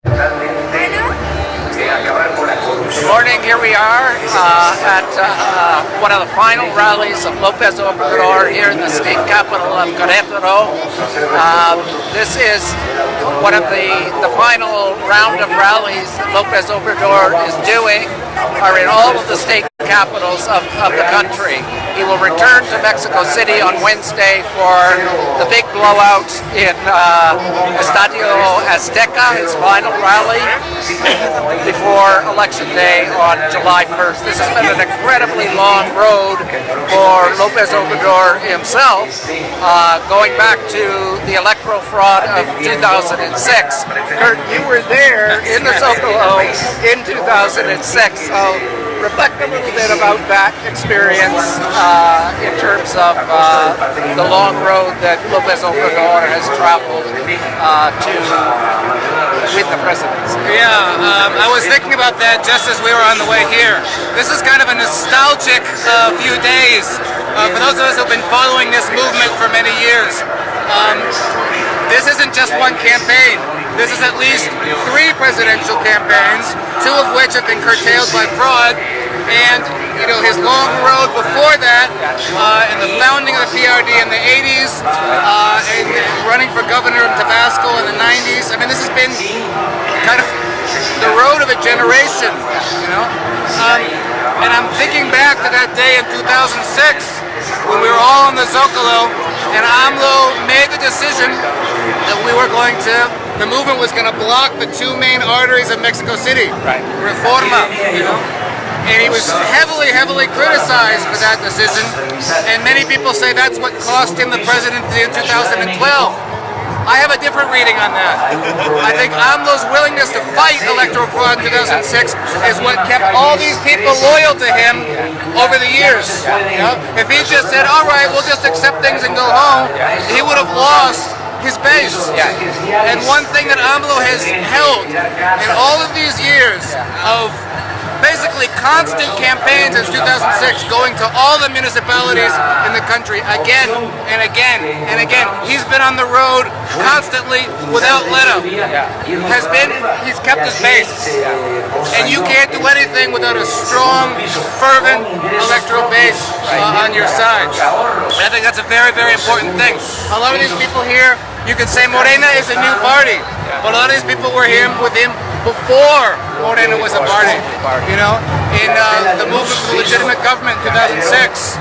Good morning. Here we are at one of the final rallies of López Obrador here in the state capital of Querétaro. This is one of the final round of rallies that López Obrador is doing are in all of the state capitals of the country. He will return to Mexico City on Wednesday for the big blowout in Estadio Azteca, his final rally, before Election Day on July 1st. This has been an incredibly long road for López Obrador himself, going back to the electoral fraud of 2006. Kurt, you were there in the Zocalo in 2006, so reflect a little bit about that experience in terms of the long road that López Obrador has traveled to with the presidency. Yeah, I was thinking about that just as we were on the way here. This is kind of a nostalgic few days for those of us who have been following this movement for many years. This isn't just one campaign. This is at least 3 presidential campaigns, 2 of which have been curtailed by fraud. And, you know, his long road before that, in the founding of the PRD in the 80s, and running for governor of Tabasco in the 90s. I mean, this has been kind of the road of a generation, you know? And I'm thinking back to that day in 2006 when we were all in the Zocalo and AMLO made the decision that we were going to, the movement was going to block the 2 main arteries of Mexico City, right? Reforma, you know? And he was heavily criticized for that decision, and many people say that's what cost him the presidency in 2012. I have a different reading on that. I think AMLO's willingness to fight electoral fraud in 2006 is what kept all these people loyal to him over the years. You know? If he just said, all right, we'll just accept things and go home, he would have lost his base. And one thing that AMLO has held in all of these years of basically constant campaigns since 2006, going to all the municipalities in the country again and again and again. He's been on the road constantly without let-up. He's kept his base. And you can't do anything without a strong, fervent electoral base on your side. I think that's a very important thing. A lot of these people here, you can say Morena is a new party, but a lot of these people were with him before Morena was a party, you know, in the movement for the legitimate government in 2006,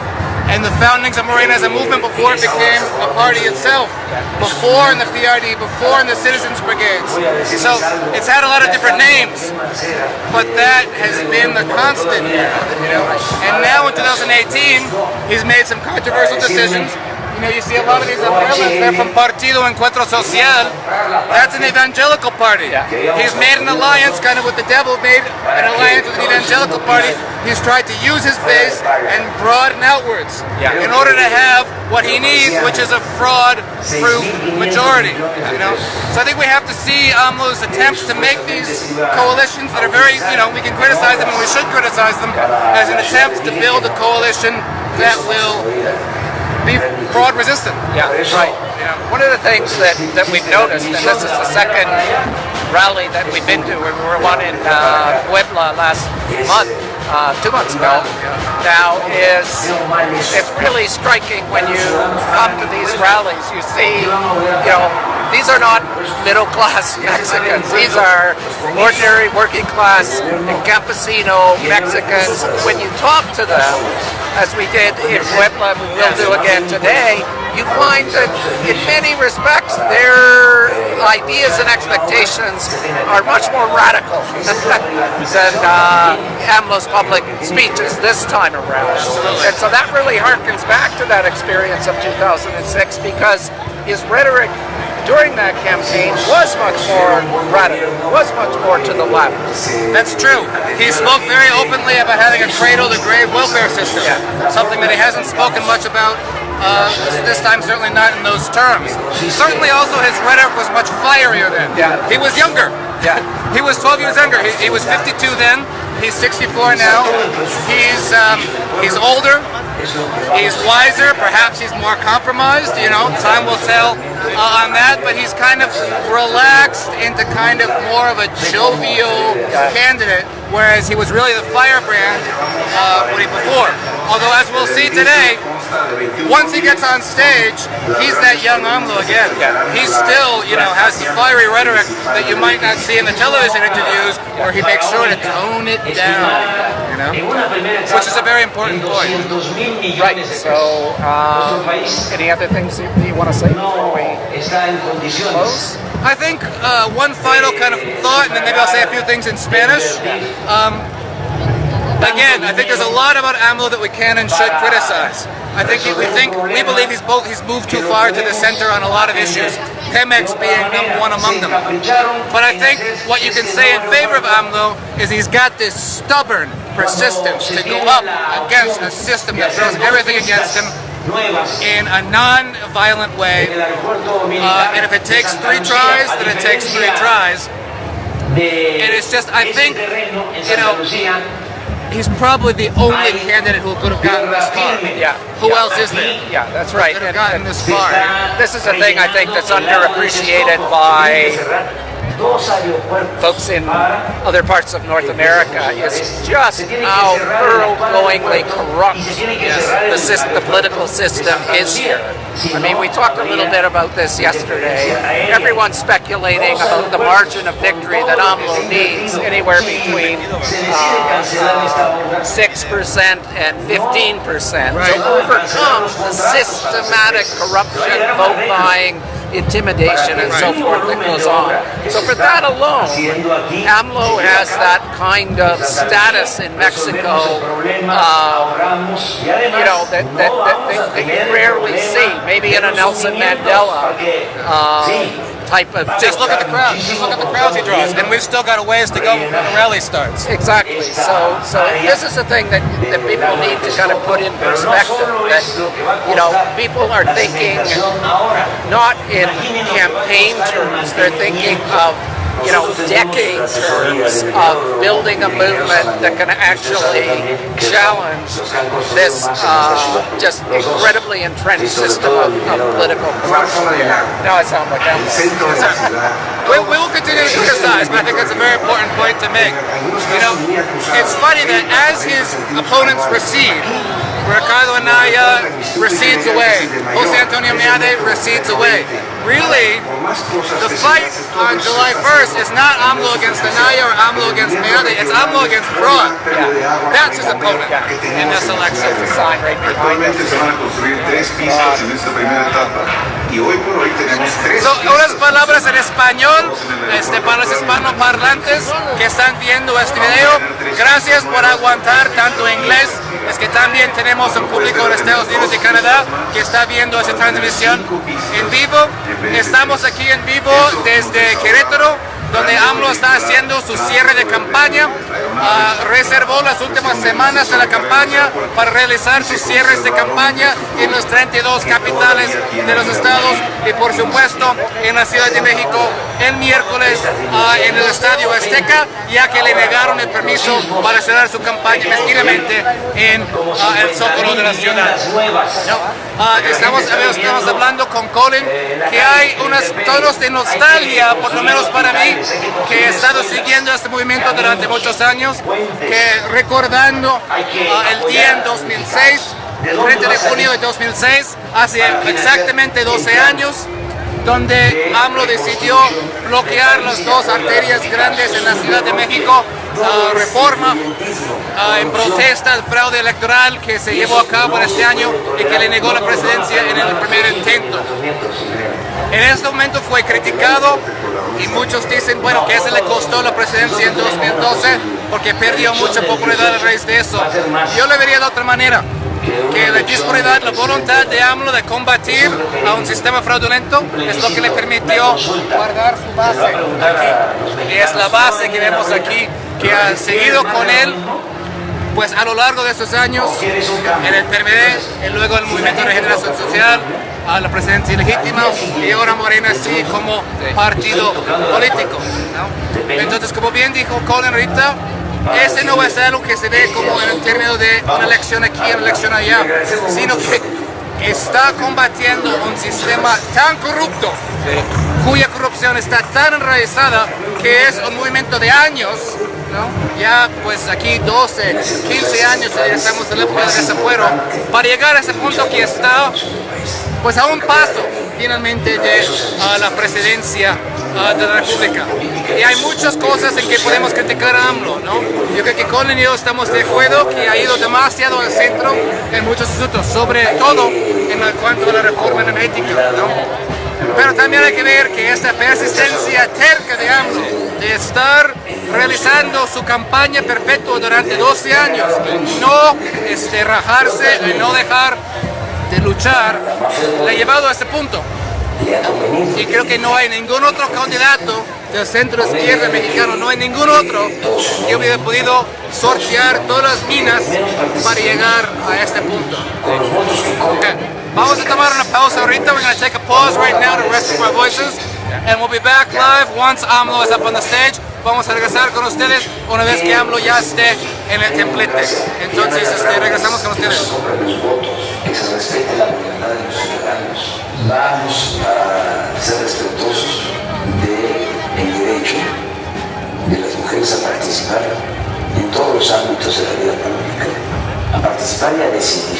and the foundings of Morena as a movement before it became a party itself, before in the PRD, before in the Citizens Brigades. So it's had a lot of different names, but that has been the constant, you know. And now in 2018, he's made some controversial decisions. You know, you see a lot of these umbrellas, they're from Partido Encuentro Social. That's an evangelical party. He's made an alliance, kind of with the devil, made an alliance with an evangelical party. He's tried to use his base and broaden outwards in order to have what he needs, which is a fraud-proof majority. You know, so I think we have to see AMLO's attempts to make these coalitions that are very, you know, we can criticize them and we should criticize them as an attempt to build a coalition that will be fraud resistant. Yeah, right. Yeah. One of the things that we've noticed, and this is the second rally that we've been to, we were one in Puebla last month, 2 months ago now, is it's really striking when you come to these rallies. You see, you know, these are not middle-class Mexicans. These are ordinary working-class and campesino Mexicans. When you talk to them, as we did in Puebla, we will do again today, you find that in many respects their ideas and expectations are much more radical than AMLO's public speeches this time around. And so that really harkens back to that experience of 2006, because his rhetoric during that campaign was much more radical, was much more to the left. That's true. He spoke very openly about having a cradle-to-grave welfare system, something that he hasn't spoken much about this time, certainly not in those terms. Certainly also his rhetoric was much fierier then. He was younger. He was 12 years younger. He was 52 then. He's 64 now. He's older. He's wiser. Perhaps he's more compromised. You know, time will tell on that, but he's kind of relaxed into kind of more of a jovial candidate, whereas he was really the firebrand before. Although, as we'll see today, once he gets on stage, he's that young AMLO again. He still, has the fiery rhetoric that you might not see in the television interviews, where he makes sure to tone it down, which is a very important point. Right. So, any other things you want to say before we close? I think one final kind of thought, and then maybe I'll say a few things in Spanish. Again, I think there's a lot about AMLO that we can and should criticize. We believe he's moved too far to the center on a lot of issues, Pemex being number one among them. But I think what you can say in favor of AMLO is he's got this stubborn persistence to go up against a system that throws everything against him in a non-violent way. And if it takes 3 tries, then it takes 3 tries. And it's just, I think, he's probably the only candidate who could have gotten this far. Who else is there? Yeah, that's right. Could have gotten this far. This is a thing I think that's underappreciated by folks in other parts of North America, is just how thoroughgoingly corrupt the political system is here. I mean, we talked a little bit about this yesterday. Everyone's speculating about the margin of victory that AMLO needs, anywhere between 6% and 15%, to overcome the systematic corruption, vote buying, intimidation, and so forth that goes on. So for that alone, AMLO has that kind of status in Mexico, that you rarely see. Maybe in a Nelson Mandela type of. Just look at the crowd. Just look at the crowds he draws, and we've still got a ways to go when the rally starts. Exactly. So this is the thing that people need to kind of put in perspective. That people are thinking not in campaign terms; they're thinking of decade terms of building a movement that can actually challenge this just incredibly entrenched system of political corruption. Now I sound like that. We will continue to criticize, but I think that's a very important point to make. It's funny that as his opponents recede, Ricardo Anaya recedes away, Jose Antonio Meade recedes away. Really, the fight on July 1st is not AMLO against Anaya or AMLO against Meade, it's AMLO against fraud. That's his opponent in this election. So, unas palabras en español para los hispanoparlantes que están viendo este video. Gracias por aguantar tanto inglés. Es que también tenemos un público en Estados Unidos y Canadá que está viendo esta transmisión en vivo. Estamos aquí en vivo desde Querétaro, donde AMLO está haciendo su cierre de campaña. Reservó las últimas semanas de la campaña para realizar sus cierres de campaña en las 32 capitales de los estados y por supuesto en la Ciudad de México el miércoles en el Estadio Azteca, ya que le negaron el permiso para cerrar su campaña mezquinamente en el Zócalo de la ciudad. Estamos hablando con Colin, que hay unos tonos de nostalgia, por lo menos para mí, que he estado siguiendo este movimiento durante muchos años, que recordando el día en 2006, el 30 de junio de 2006, hace exactamente 12 años, donde AMLO decidió bloquear las 2 arterias grandes en la Ciudad de México, Reforma, en protesta al fraude electoral que se llevó a cabo este año y que le negó la presidencia en el primer intento. En este momento fue criticado y muchos dicen, bueno, que eso le costó la presidencia en 2012 porque perdió mucha popularidad a raíz de eso. Yo le vería de otra manera, que la disponibilidad, la voluntad de AMLO de combatir a un sistema fraudulento es lo que le permitió guardar su base aquí. Y es la base que vemos aquí, que ha seguido con él pues a lo largo de estos años en el PRD, y luego el Movimiento de Regeneración Social, a la presidencia ilegítima y ahora Morena sí como partido político, ¿no? Entonces, como bien dijo Colin ahorita, ese no es algo que se ve como en el término de una elección aquí, una elección allá, sino que está combatiendo un sistema tan corrupto, cuya corrupción está tan enraizada que es un movimiento de años, ¿no? Ya pues aquí 12, 15 años estamos en la época de desafuero, para llegar a ese punto que está pues a un paso finalmente de la presidencia de la República. Y hay muchas cosas en que podemos criticar a AMLO, ¿no? Yo creo que Colin y yo estamos de acuerdo que ha ido demasiado al centro en muchos asuntos, sobre todo en cuanto a la reforma energética, ¿no? Pero también hay que ver que esta persistencia terca de AMLO de estar realizando su campaña perpetua durante 12 años, no rajarse y no dejar de luchar, le ha llevado a este punto. Y creo que no hay ningún otro candidato del centro izquierda mexicano, no hay ningún otro que hubiera podido sortear todas las minas para llegar a este punto. Okay. Vamos a tomar una pausa ahorita. We're going to take a pause right now to rest our voices, and we'll be back live once AMLO is up on the stage. Vamos a regresar con ustedes una vez que AMLO ya esté en el templete. Entonces regresamos con ustedes. Que se respete la voluntad de los ciudadanos. Vamos a ser respetuosos del derecho de las mujeres a participar en todos los ámbitos de la vida pública, a participar y a decidir.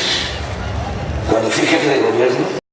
Cuando fui jefe de gobierno,